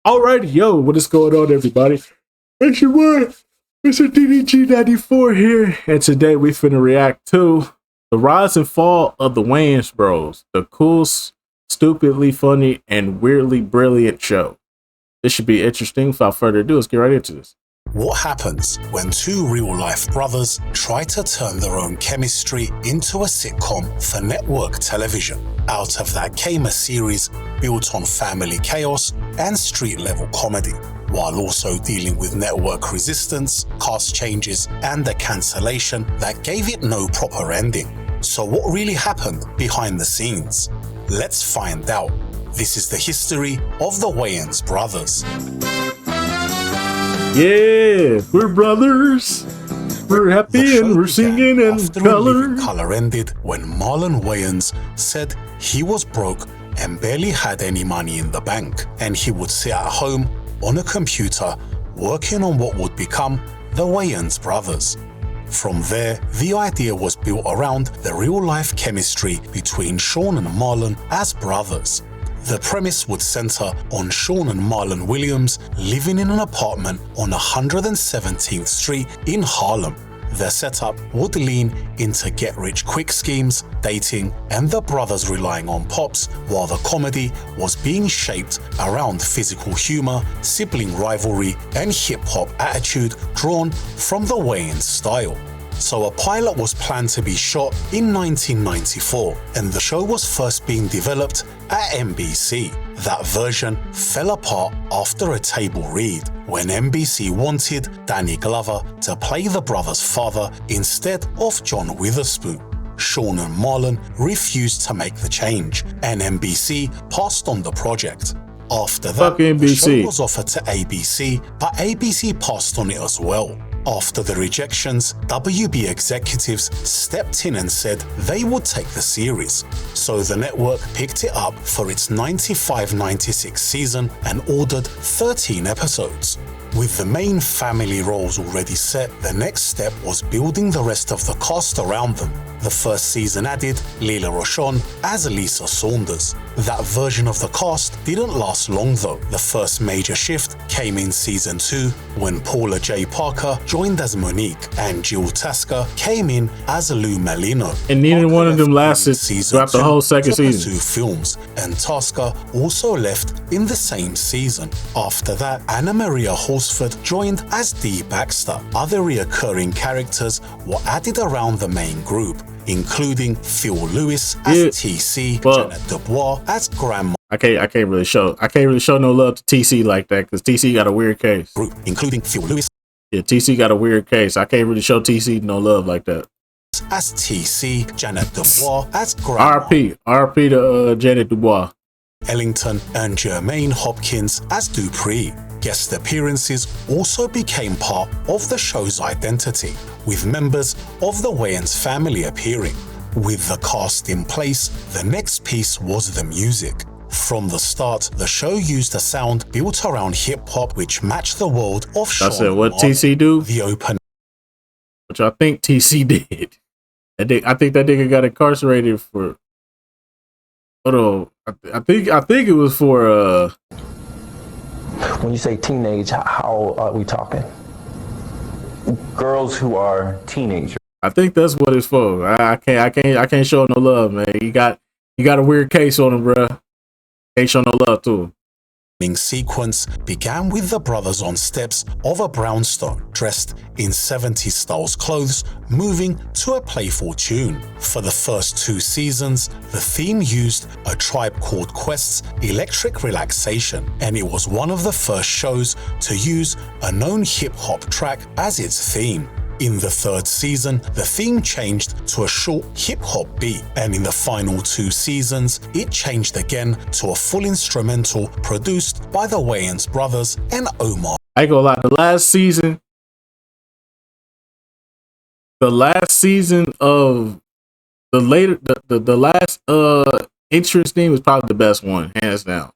Alright, yo, what is going on, everybody? It's your boy, Mr. DDG94 here, and today we finna react to the rise and fall of the Wayans Bros, the cool, stupidly funny, and weirdly brilliant show. This should be interesting. Without further ado, let's get right into this. What happens when two real-life brothers try to turn their own chemistry into a sitcom for network television? Out of that came a series built on family chaos and street-level comedy, while also dealing with network resistance, cast changes, and the cancellation that gave it no proper ending. So what really happened behind the scenes? Let's find out. This is the history of the Wayans brothers. Yeah, we're brothers. We're happy and we're singing and color. Color ended when Marlon Wayans said he was broke and barely had any money in the bank, and he would sit at home on a computer working on what would become the Wayans brothers. From there, the idea was built around the real-life chemistry between Sean and Marlon as brothers. The premise would center on Sean and Marlon Williams living in an apartment on 117th Street in Harlem. Their setup would lean into get-rich-quick schemes, dating, and the brothers relying on pops, while the comedy was being shaped around physical humor, sibling rivalry, and hip-hop attitude drawn from the Wayans style. So a pilot was planned to be shot in 1994, and the show was first being developed at NBC. That version fell apart after a table read, when NBC wanted Danny Glover to play the brother's father instead of John Witherspoon. Sean and Marlon refused to make the change, and NBC passed on the project. After that, the show was offered to ABC, but ABC passed on it as well. After the rejections, WB executives stepped in and said they would take the series. So the network picked it up for its 95-96 season and ordered 13 episodes. With the main family roles already set, the next step was building the rest of the cast around them. The first season added Leela Rochon as Lisa Saunders. That version of the cast didn't last long though. The first major shift came in season 2 when Paula J. Parker joined as Monique and Jill Tasker came in as Lou Malino. And neither one of them lasted throughout the whole second season. 2 films, and Tasker also left in the same season. After that, Anna Maria Horsford joined as Dee Baxter. Other reoccurring characters were added around the main group, including Phil Lewis as TC, Janet Dubois as Grandma. I can't really show no love to TC like that, because TC got a weird case. Group, including Phil Lewis. Yeah, TC got a weird case. I can't really show TC no love like that. As TC, Janet Dubois as Grandma. RP to Janet Dubois. Ellington and Jermaine Hopkins as Dupree. Guest appearances also became part of the show's identity, with members of the Wayans family appearing. With the cast in place, the next piece was the music. From the start, the show used a sound built around hip-hop which matched the world of Sean. I said, what TC do? The open, which I think TC did. I think that nigga got incarcerated for. Hold on, I think it was for. When you say teenage, how are we talking? Girls who are teenagers. I think that's what it's for. I can't show no love, man. You got a weird case on him, bro. Can't show no love to him. Sequence began with the brothers on steps of a brownstone, dressed in 70s styles clothes, moving to a playful tune. For the first 2 seasons, the theme used A Tribe Called Quest's Electric Relaxation, and it was one of the first shows to use a known hip-hop track as its theme. In the 3rd season, the theme changed to a short hip-hop beat, and in the final 2 seasons, it changed again to a full instrumental produced by the Wayans brothers and Omar. I ain't gonna lie, the last season of the last entrance theme was probably the best one, hands down.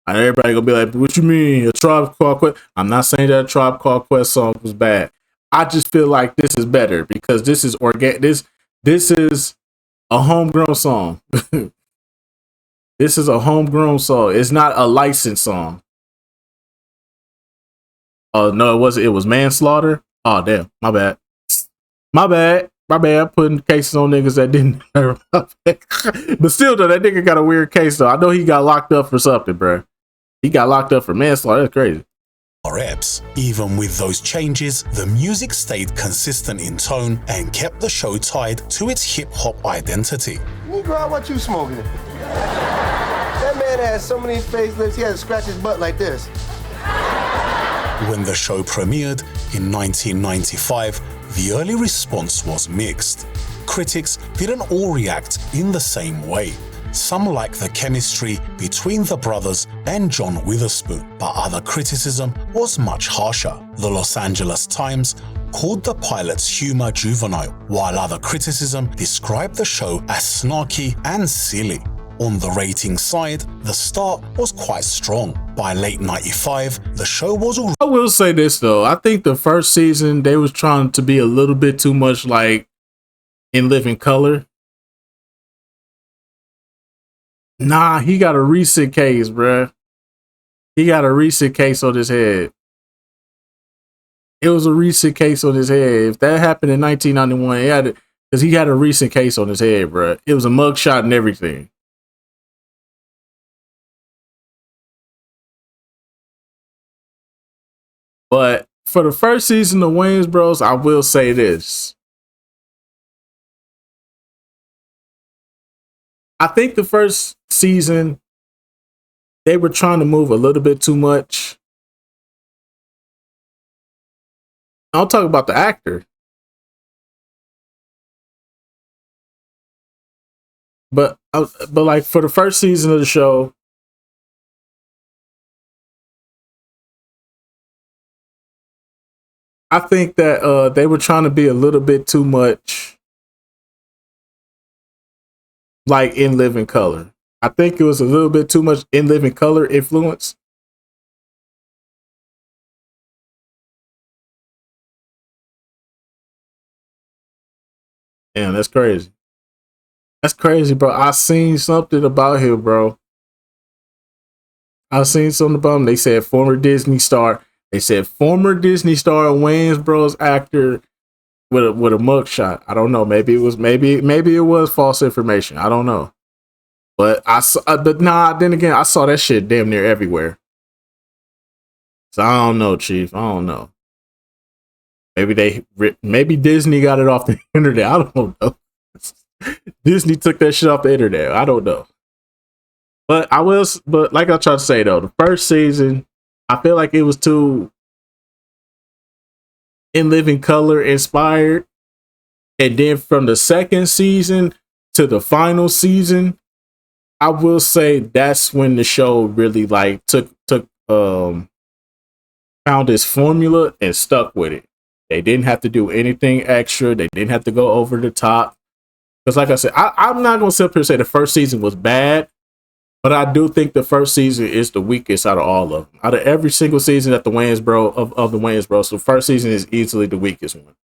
And everybody gonna be like, what you mean, A Tribe Called Quest? I'm not saying that A Tribe Called Quest song was bad. I just feel like this is better because this is this is a homegrown song. This is a homegrown song. It's not a licensed song. Oh no, it was manslaughter. Oh damn, my bad. My bad. Putting cases on niggas that didn't. But still, though, that nigga got a weird case though. I know he got locked up for something, bro. He got locked up for manslaughter. That's crazy. Reps. Even with those changes, the music stayed consistent in tone and kept the show tied to its hip-hop identity. Negro, what you smoking? That man has so many facelifts, he had to scratch his butt like this. When the show premiered in 1995, the early response was mixed. Critics didn't all react in the same way. Some liked the chemistry between the brothers and John Witherspoon, but other criticism was much harsher. The Los Angeles Times called the pilot's humor juvenile, while other criticism described the show as snarky and silly. On the rating side, the start was quite strong. By late 95, the show was already... I will say this though, I think the first season they was trying to be a little bit too much like In Living Color. Nah, he got a recent case, bruh. He got a recent case on his head. It was a recent case on his head. If that happened in 1991, because he had a recent case on his head, bruh. It was a mugshot and everything. But for the first season of Wayans Bros, I will say this. I think the first season, they were trying to move a little bit too much. I'll talk about the actor. But like for the first season of the show, I think that they were trying to be a little bit too much like In Living Color. I think it was a little bit too much In Living Color influence. Damn, that's crazy. That's crazy, bro. I seen something about him, bro. I seen something about him. They said former Disney star. They said former Disney star Wayans Bros actor with a mugshot. I don't know. Maybe it was false information. I don't know. But then again, I saw that shit damn near everywhere. So I don't know, Chief. I don't know. Maybe Disney got it off the internet. I don't know. Disney took that shit off the internet. I don't know. But like I tried to say though, the first season, I feel like it was too In Living Color inspired. And then from the second season to the final season, I will say that's when the show really like found its formula and stuck with it. They didn't have to do anything extra. They didn't have to go over the top. Because like I said, I'm not going to sit up here and say the first season was bad, but I do think the first season is the weakest out of all of them. Out of every single season that the Wayans Bros of the Wayans Bros, the first season is easily the weakest one.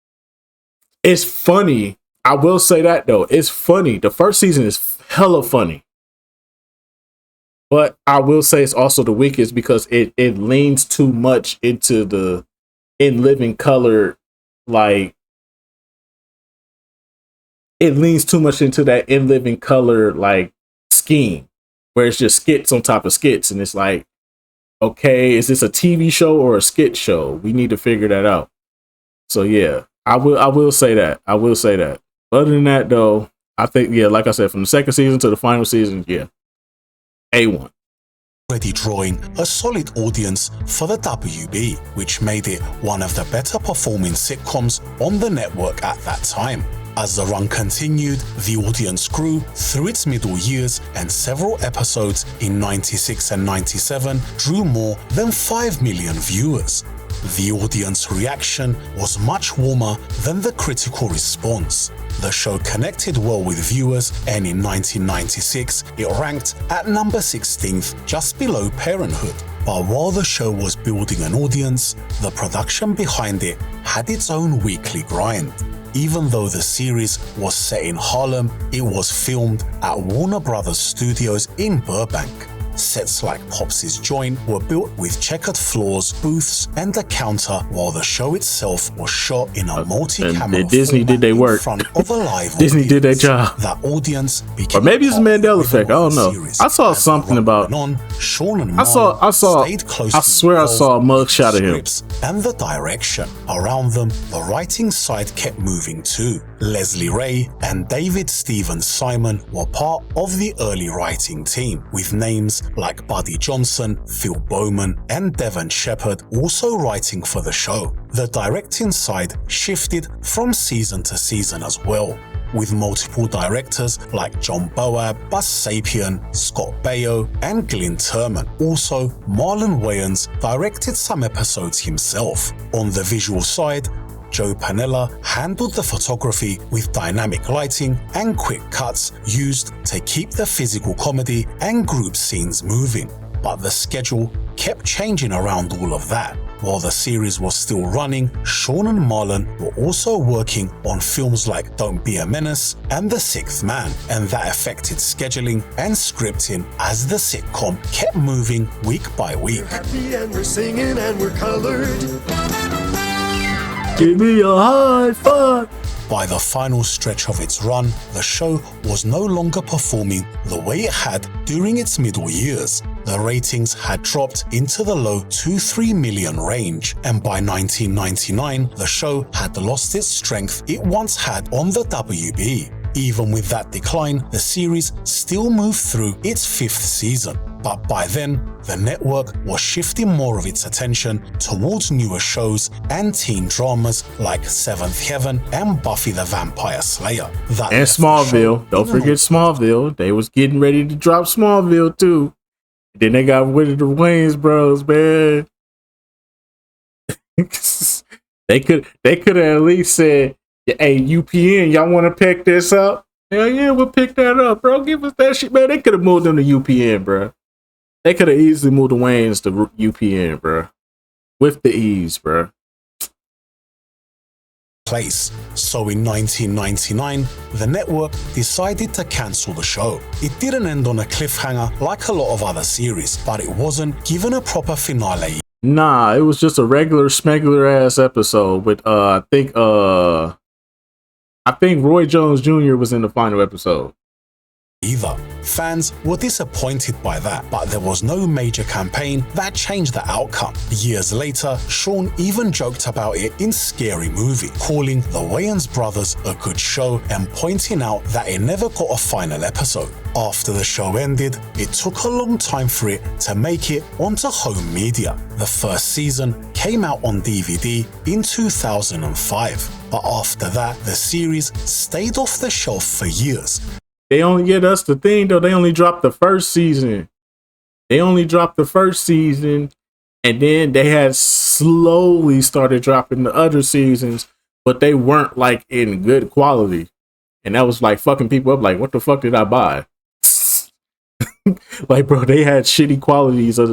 It's funny. I will say that though. It's funny. The first season is hella funny. But I will say it's also the weakest because it leans too much into the In Living Color, like it leans too much into that In Living Color like scheme where it's just skits on top of skits, and it's like, okay, is this a TV show or a skit show? We need to figure that out. So yeah, I will say that. I will say that. Other than that though, I think like I said, from the second season to the final season, A1. Already drawing a solid audience for the WB, which made it one of the better performing sitcoms on the network at that time. As the run continued, the audience grew through its middle years, and several episodes in 96 and 97 drew more than 5 million viewers. The audience reaction was much warmer than the critical response. The show connected well with viewers, and in 1996, it ranked at number 16th, just below Parenthood. But while the show was building an audience, the production behind it had its own weekly grind. Even though the series was set in Harlem, it was filmed at Warner Brothers Studios in Burbank. sets like Pops's joint were built with checkered floors, booths, and a counter, while the show itself was shot in a multi-camera Disney did their work. in front of a live Disney audience. did their job. That audience became Or maybe it's a Mandela effect. I don't know. series. I saw As something the run about. went on, Sean and I saw. Marlon stayed closely I swear I saw a involved mugshot of him. scripts and the direction. Around them, the writing side kept moving too. Leslie Ray and David Stephen Simon were part of the early writing team, with names like Buddy Johnson, Phil Bowman, and Devon Shepard also writing for the show. The directing side shifted from season to season as well, with multiple directors like John Boab, Buzz Sapien, Scott Baio, and Glyn Turman. Also, Marlon Wayans directed some episodes himself. On the visual side, Joe Panella handled the photography with dynamic lighting and quick cuts used to keep the physical comedy and group scenes moving. But the schedule kept changing around all of that. While the series was still running, Sean and Marlon were also working on films like Don't Be a Menace and The Sixth Man, and that affected scheduling and scripting as the sitcom kept moving week by week. Happy and we're singing and we're colored. Give me a high five. By the final stretch of its run, the show was no longer performing the way it had during its middle years. The ratings had dropped into the low 2-3 million range, and by 1999, the show had lost its strength it once had on the WB. Even with that decline, the series still moved through its 5th season. But by then, the network was shifting more of its attention towards newer shows and teen dramas like Seventh Heaven and Buffy the Vampire Slayer. That And left the show Smallville. Don't in an forget Smallville. They was getting ready to drop Smallville too. Then they got rid of the Wayans bros, man. they could have at least said, "Hey, UPN, y'all want to pick this up?" Hell yeah, we'll pick that up, bro. Give us that shit, man. They could have moved them to UPN, bro. They could have easily moved the Wayans to UPN, bro, with the ease, bro. place. So in 1999, the network decided to cancel the show. It didn't end on a cliffhanger like a lot of other series, but it wasn't given a proper finale. Nah, it was just a regular smegular ass episode with I think Roy Jones Jr. was in the final episode. Either. Fans were disappointed by that, but there was no major campaign that changed the outcome. Years later, Sean even joked about it in Scary Movie, calling the Wayans brothers a good show and pointing out that it never got a final episode. After the show ended, it took a long time for it to make it onto home media. The first season came out on DVD in 2005, but after that, the series stayed off the shelf for years. That's the thing though. They only dropped the first season. And then they had slowly started dropping the other seasons, but they weren't like in good quality. And that was like fucking people up. Like, what the fuck did I buy? Like, bro, they had shitty qualities of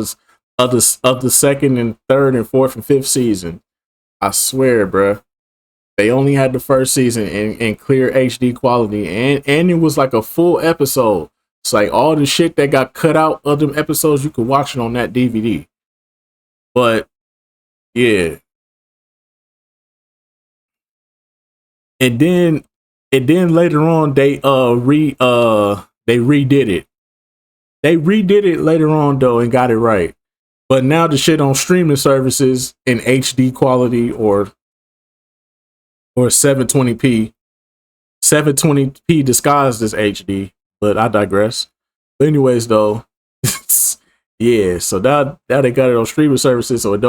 the second and third and fourth and fifth season. I swear, bro. They only had the first season in clear HD quality, and it was like a full episode. It's like all the shit that got cut out of them episodes, you could watch it on that DVD. But yeah, and then later on they redid it. They redid it later on though and got it right. But now the shit on streaming services in HD quality or 720p disguised as HD, but I digress. But anyways, though, yeah. So now they got it on streaming services, so it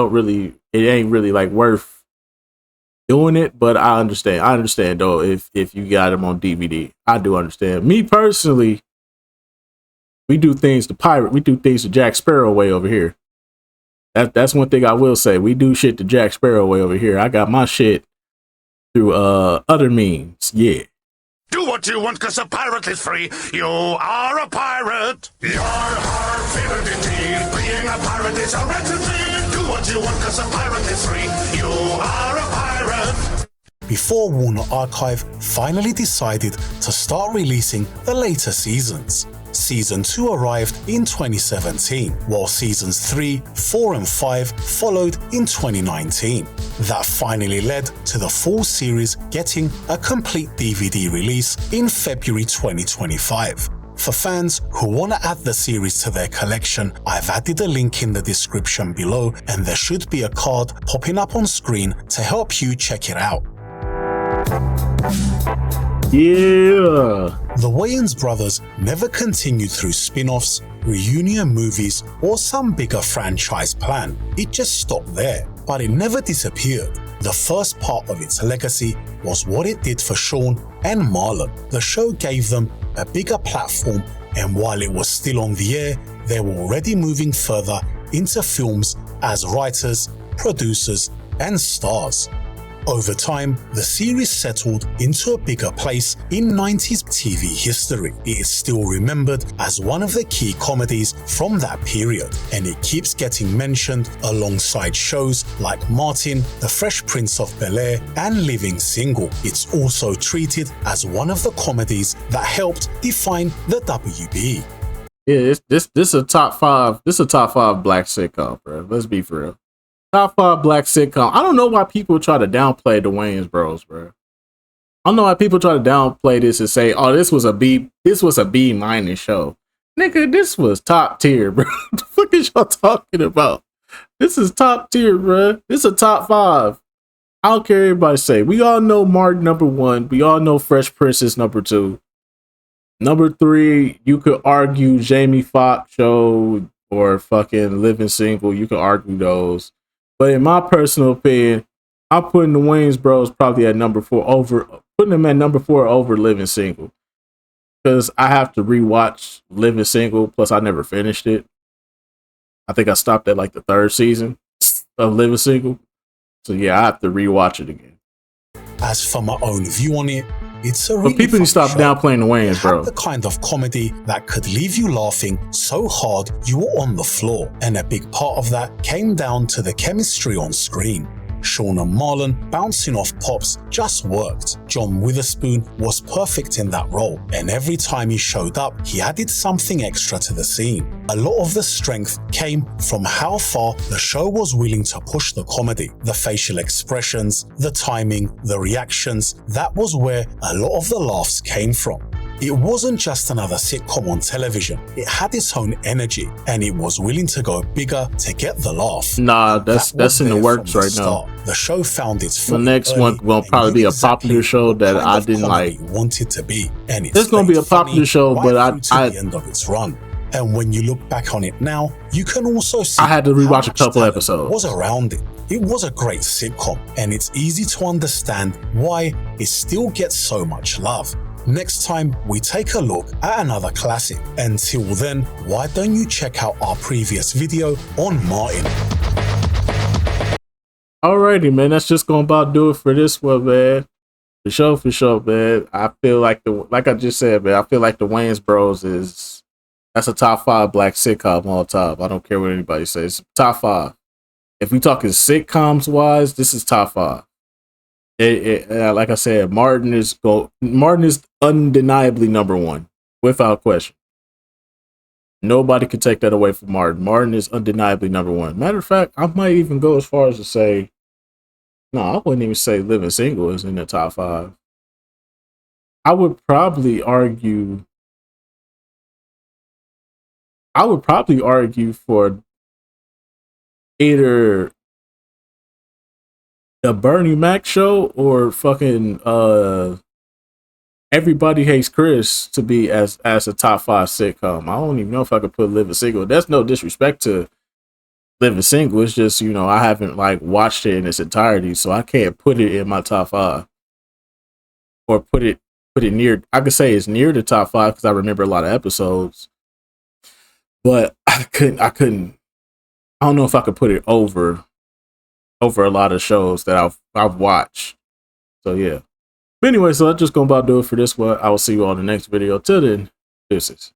ain't really like worth doing it. But I understand though if you got them on DVD, I do understand. Me personally, we do things the Jack Sparrow way over here. That's one thing I will say. We do shit the Jack Sparrow way over here. I got my shit through other means, yeah. Do what you want, cause a pirate is free. You are a pirate. You're our favorite indeed. Being a pirate is a rarity. Do what you want, cause a pirate is free. You are a pirate. Before Warner Archive finally decided to start releasing the later seasons. Season 2 arrived in 2017, while Seasons 3, 4 and 5 followed in 2019. That finally led to the full series getting a complete DVD release in February 2025. For fans who want to add the series to their collection, I've added a link in the description below, and there should be a card popping up on screen to help you check it out. Yeah. The Wayans brothers never continued through spin-offs, reunion movies, or some bigger franchise plan. It just stopped there, but it never disappeared. The first part of its legacy was what it did for Sean and Marlon. The show gave them a bigger platform, and while it was still on the air, they were already moving further into films as writers, producers, and stars. Over time, the series settled into a bigger place in 90s TV history. It is still remembered as one of the key comedies from that period, and it keeps getting mentioned alongside shows like Martin, The Fresh Prince of Bel-Air, and Living Single. It's also treated as one of the comedies that helped define the WB. Yeah, this is a top five. This is a top five black sitcom, bro. Let's be for real. Top five black sitcom. I don't know why people try to downplay the Wayans bros, bro. I don't know why people try to downplay this and say, "Oh, this was a B minus show." Nigga, this was top tier, bro. What the fuck is y'all talking about? This is top tier, bro. This is a top five. I don't care what everybody say. We all know Mark number 1. We all know Fresh Prince is number 2. Number 3, you could argue Jamie Foxx show or fucking Living Single. You could argue those. But in my personal opinion, I'm putting the Wayans bros probably at number 4 over, putting them at number 4 over Living Single. Because I have to rewatch Living Single, plus I never finished it. I think I stopped at like the 3rd season of Living Single. So yeah, I have to rewatch it again. As for my own view on it, it's a really but people need to stop downplaying the Wayans, bro. The kind of comedy that could leave you laughing so hard you were on the floor, and a big part of that came down to the chemistry on screen. Sean and Marlon bouncing off pops just worked. John Witherspoon was perfect in that role, and every time he showed up, he added something extra to the scene. A lot of the strength came from how far the show was willing to push the comedy. The facial expressions, the timing, the reactions, that was where a lot of the laughs came from. It wasn't just another sitcom on television. It had its own energy, and it was willing to go bigger to get the laugh. Nah, that's in the works right now. The show found its the next one will probably be a popular show that I didn't like. Wanted to be, and it's going to be a popular show, but the end of its run. And when you look back on it now, you can also see I had to rewatch a couple episodes. Was around it. It was a great sitcom, and it's easy to understand why it still gets so much love. Next time, we take a look at another classic. Until then, why don't you check out our previous video on Martin? Alrighty, man, that's just gonna about do it for this one, man. For sure, man. I feel like like I just said, man, I feel like the Wayans bros that's a top 5 black sitcom all time. I don't care what anybody says. Top 5. If we talking sitcoms wise, this is top 5. Like I said, Martin is undeniably number 1, without question. Nobody can take that away from Martin. Martin is undeniably number 1. Matter of fact, I might even go as far as to say, no, I wouldn't even say Living Single is in the top 5. I would probably argue for either the Bernie Mac show or fucking Everybody Hates Chris to be as a top 5 sitcom. I don't even know if I could put Living Single. That's no disrespect to Living Single. It's just, you know, I haven't like watched it in its entirety, so I can't put it in my top 5 or put it near. I could say it's near the top 5 because I remember a lot of episodes, but I couldn't. I don't know if I could put it over a lot of shows that I've watched. So yeah. But anyway, so that's just gonna about do it for this one. I will see you on the next video. Till then, deuces.